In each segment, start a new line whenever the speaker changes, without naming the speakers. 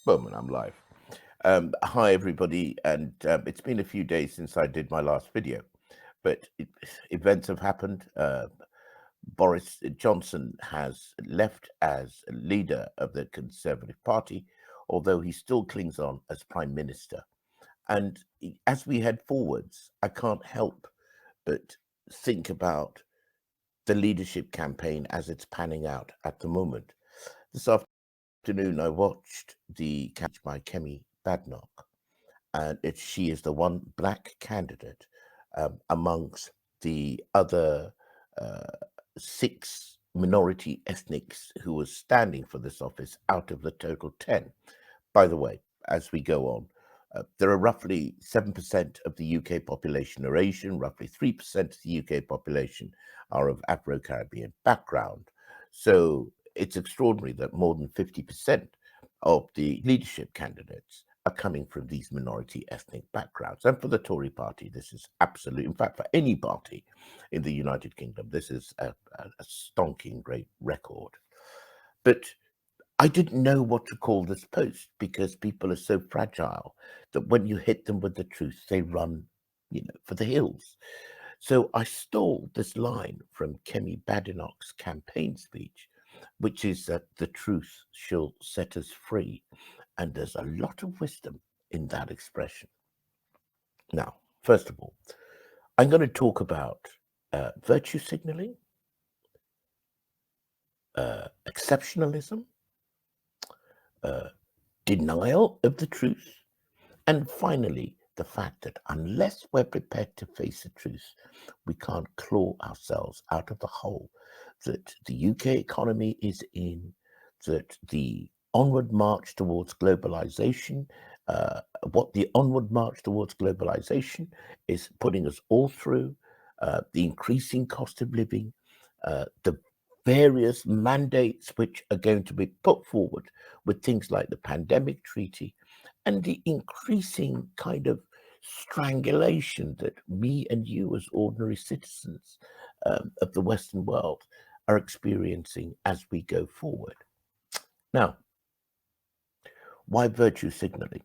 Moment, I'm live. Hi, everybody, and it's been a few days since I did my last video, but events have happened. Boris Johnson has left as leader of the Conservative Party, although he still clings on as Prime Minister. And as we head forwards, I can't help but think about the leadership campaign as it's panning out at the moment. This afternoon, I watched the catch by Kemi Badenoch, and she is the one black candidate amongst the other uh, 6 minority ethnics who were standing for this office out of the total 10. By the way, as we go on, there are roughly 7% of the UK population are Asian, roughly 3% of the UK population are of Afro-Caribbean background. So it's extraordinary that more than 50% of the leadership candidates are coming from these minority ethnic backgrounds. And for the Tory party, this is absolute, in fact, for any party in the United Kingdom, this is a stonking great record. But I didn't know what to call this post because people are so fragile that when you hit them with the truth, they run, for the hills. So I stole this line from Kemi Badenoch's campaign speech, which is that the truth shall set us free. And there's a lot of wisdom in that expression. Now, first of all, I'm going to talk about virtue signaling, exceptionalism, denial of the truth, and finally, the fact that unless we're prepared to face the truth, we can't claw ourselves out of the hole that the UK economy is in, that the onward march towards globalization, what the onward march towards globalization is putting us all through, the increasing cost of living, the various mandates which are going to be put forward with things like the pandemic treaty, and the increasing kind of strangulation that me and you as ordinary citizens of the Western world are experiencing as we go forward. Now, why virtue signaling?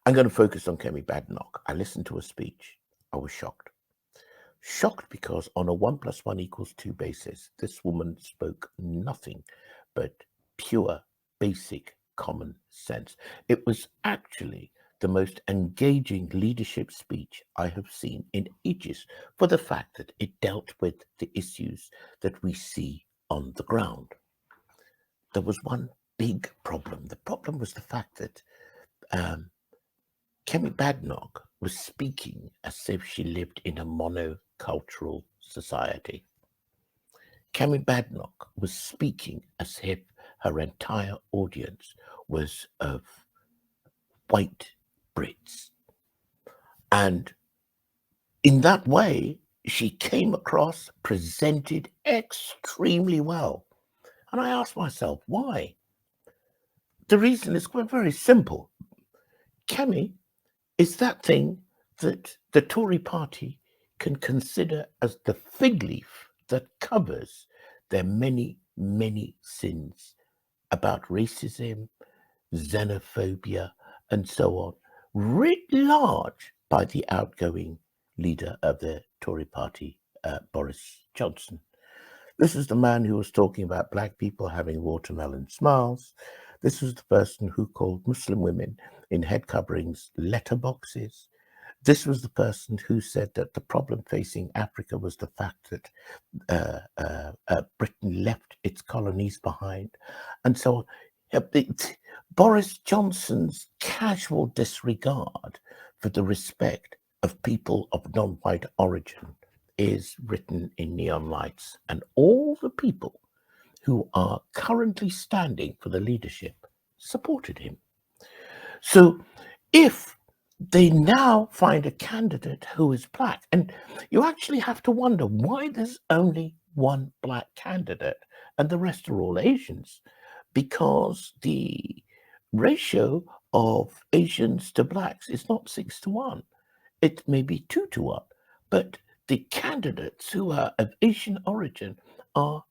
I'm going to focus on Kemi Badenoch. I listened to her speech. I was shocked. Shocked because on a 1 + 1 = 2 basis, this woman spoke nothing but pure, basic common sense. It was actually the most engaging leadership speech I have seen in ages for the fact that it dealt with the issues that we see on the ground. There was one big problem. The problem was the fact that Kemi Badenoch was speaking as if she lived in a monocultural society. Kemi Badenoch was speaking as if her entire audience was of white Brits. And in that way, she came across, presented extremely well. And I asked myself, why? The reason is quite very simple. Kemi is that thing that the Tory party can consider as the fig leaf that covers their many, many sins about racism, xenophobia, and so on, writ large by the outgoing leader of the Tory party, Boris Johnson. This is the man who was talking about black people having watermelon smiles. This was the person who called Muslim women in head coverings letterboxes. This was the person who said that the problem facing Africa was the fact that Britain left its colonies behind, and so on. Boris Johnson's casual disregard for the respect of people of non-white origin is written in neon lights, and all the people who are currently standing for the leadership supported him. So if they now find a candidate who is black, and you actually have to wonder why there's only one black candidate and the rest are all Asians, because the ratio of Asians to blacks is not 6-1. It may be 2-1, but the candidates who are of Asian origin are,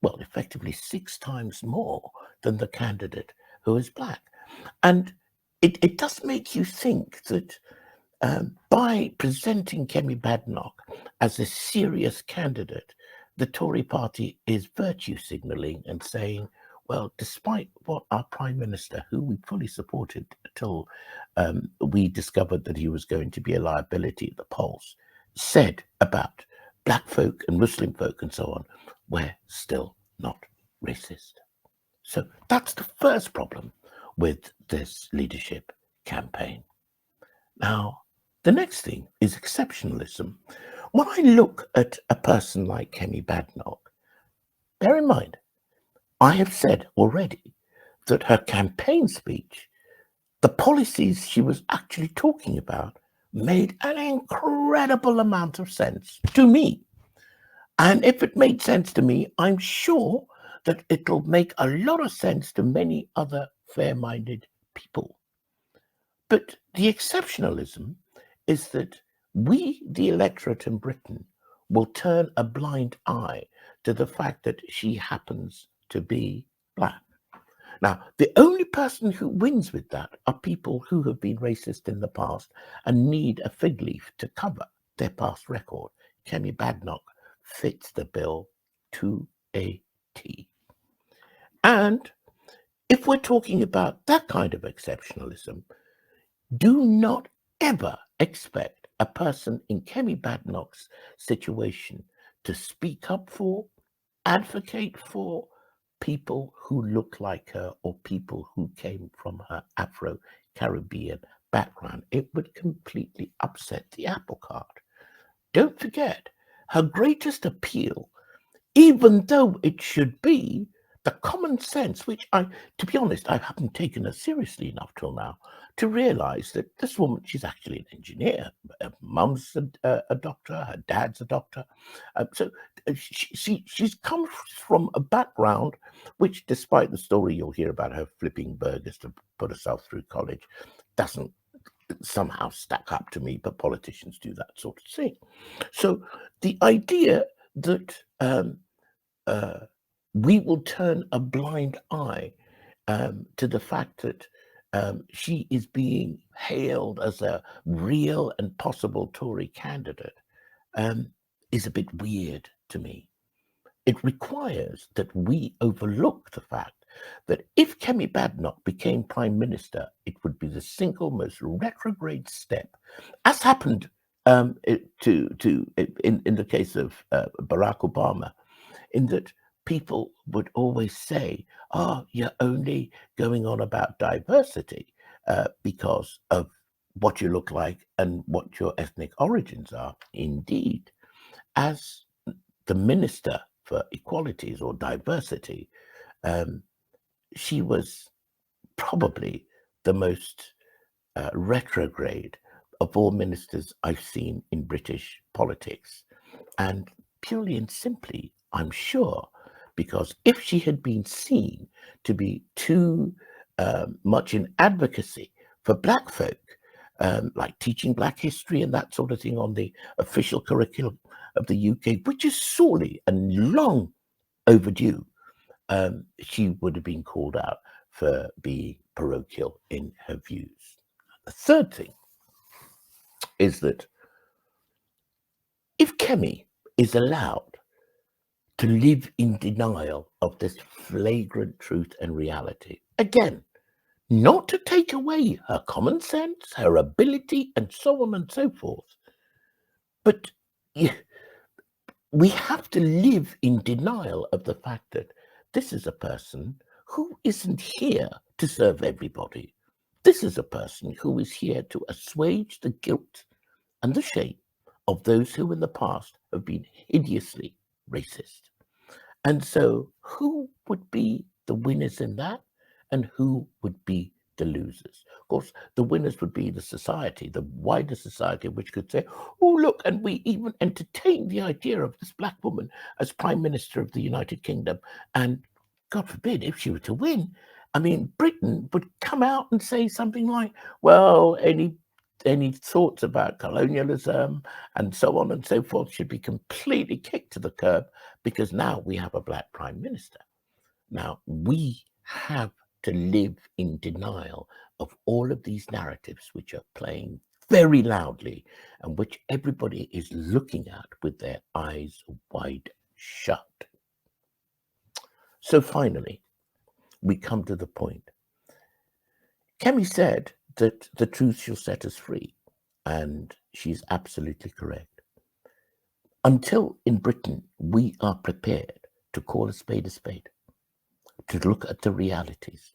well, effectively 6 times more than the candidate who is black. And it does make you think that by presenting Kemi Badenoch as a serious candidate, the Tory party is virtue signalling and saying, well, despite what our Prime Minister, who we fully supported till we discovered that he was going to be a liability at the polls, said about black folk and Muslim folk and so on, we're still not racist. So that's the first problem with this leadership campaign. Now, the next thing is exceptionalism. When I look at a person like Kemi Badenoch, bear in mind, I have said already that her campaign speech, the policies she was actually talking about, made an incredible amount of sense to me. And if it made sense to me, I'm sure that it'll make a lot of sense to many other fair-minded people. But the exceptionalism is that we, the electorate in Britain, will turn a blind eye to the fact that she happens to be black. Now, the only person who wins with that are people who have been racist in the past and need a fig leaf to cover their past record. Kemi Badenoch fits the bill to a T. And if we're talking about that kind of exceptionalism, do not ever expect a person in Kemi Badenoch's situation to speak up for, advocate for people who look like her or people who came from her Afro-Caribbean background. It would completely upset the apple cart. Don't forget, her greatest appeal, even though it should be the common sense, which to be honest, I haven't taken her seriously enough till now to realize that this woman, she's actually an engineer. Her mum's a doctor, her dad's a doctor. She's come from a background which, despite the story you'll hear about her flipping burgers to put herself through college, doesn't somehow stack up to me, but politicians do that sort of thing. So the idea that we will turn a blind eye to the fact that she is being hailed as a real and possible Tory candidate is a bit weird to me. It requires that we overlook the fact that if Kemi Badenoch became Prime Minister, it would be the single most retrograde step, as happened in the case of Barack Obama, in that people would always say, oh, you're only going on about diversity because of what you look like and what your ethnic origins are. Indeed, as the Minister for Equalities or Diversity, she was probably the most retrograde of all ministers I've seen in British politics. And purely and simply, I'm sure, because if she had been seen to be too much in advocacy for black folk, like teaching black history and that sort of thing on the official curriculum of the UK, which is sorely and long overdue, she would have been called out for being parochial in her views. The third thing is that if Kemi is allowed to live in denial of this flagrant truth and reality, again, not to take away her common sense, her ability, and so on and so forth, but we have to live in denial of the fact that this is a person who isn't here to serve everybody. This is a person who is here to assuage the guilt and the shame of those who in the past have been hideously racist. And so who would be the winners in that, and who would be the losers? Of course, the winners would be the society, the wider society, which could say, oh, look, and we even entertain the idea of this black woman as Prime Minister of the United Kingdom. And God forbid, if she were to win, I mean, Britain would come out and say something like, well, any thoughts about colonialism and so on and so forth should be completely kicked to the curb because now we have a black Prime Minister. Now, we have to live in denial of all of these narratives which are playing very loudly and which everybody is looking at with their eyes wide shut. So finally, we come to the point. Kemi said that the truth shall set us free, and she's absolutely correct. Until in Britain we are prepared to call a spade, to look at the realities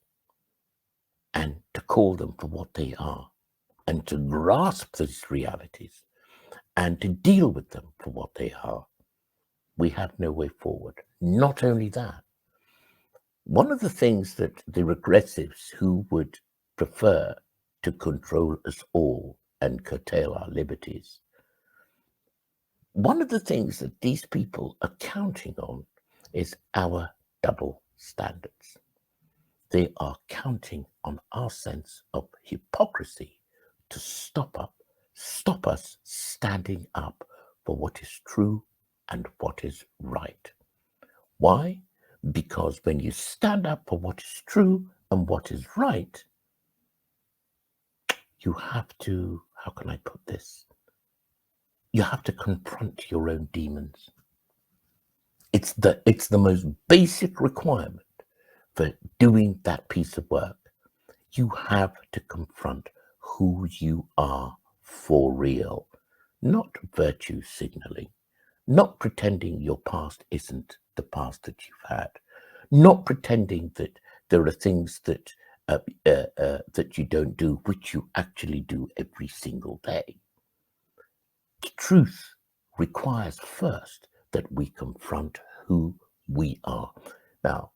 and to call them for what they are, and to grasp these realities and to deal with them for what they are, we have no way forward. Not only that, one of the things that the regressives who would prefer to control us all and curtail our liberties, one of the things that these people are counting on is our double standards. They are counting on our sense of hypocrisy to stop us standing up for what is true and what is right. Why? Because when you stand up for what is true and what is right, you have to, how can I put this? You have to confront your own demons. It's the most basic requirement for doing that piece of work. You have to confront who you are for real, not virtue signaling, not pretending your past isn't the past that you've had, not pretending that there are things that that you don't do, which you actually do every single day. The truth requires first that we confront who we are. Now,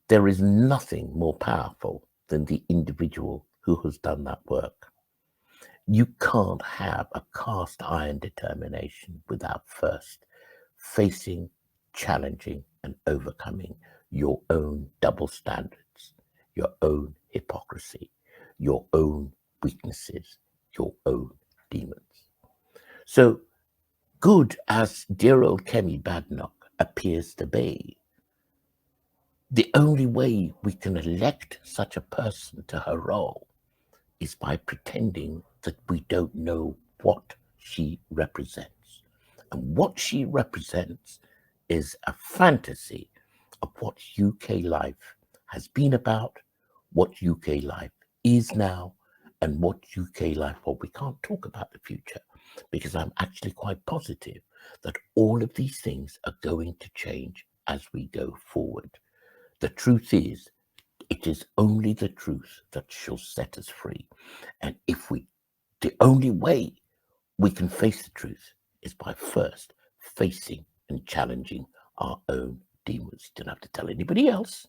there is nothing more powerful than the individual who has done that work. You can't have a cast iron determination without first facing, challenging, and overcoming your own double standards, your own hypocrisy, your own weaknesses, your own demons. So good as dear old Kemi Badenoch appears to be, the only way we can elect such a person to her role is by pretending that we don't know what she represents. And what she represents is a fantasy of what UK life has been about, what UK life is now, and what UK life, well, we can't talk about the future because I'm actually quite positive that all of these things are going to change as we go forward. The truth is, it is only the truth that shall set us free. And the only way we can face the truth is by first facing and challenging our own demons. You don't have to tell anybody else.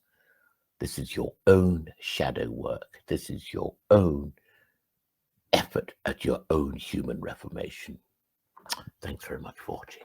This is your own shadow work. This is your own effort at your own human reformation. Thanks very much for watching.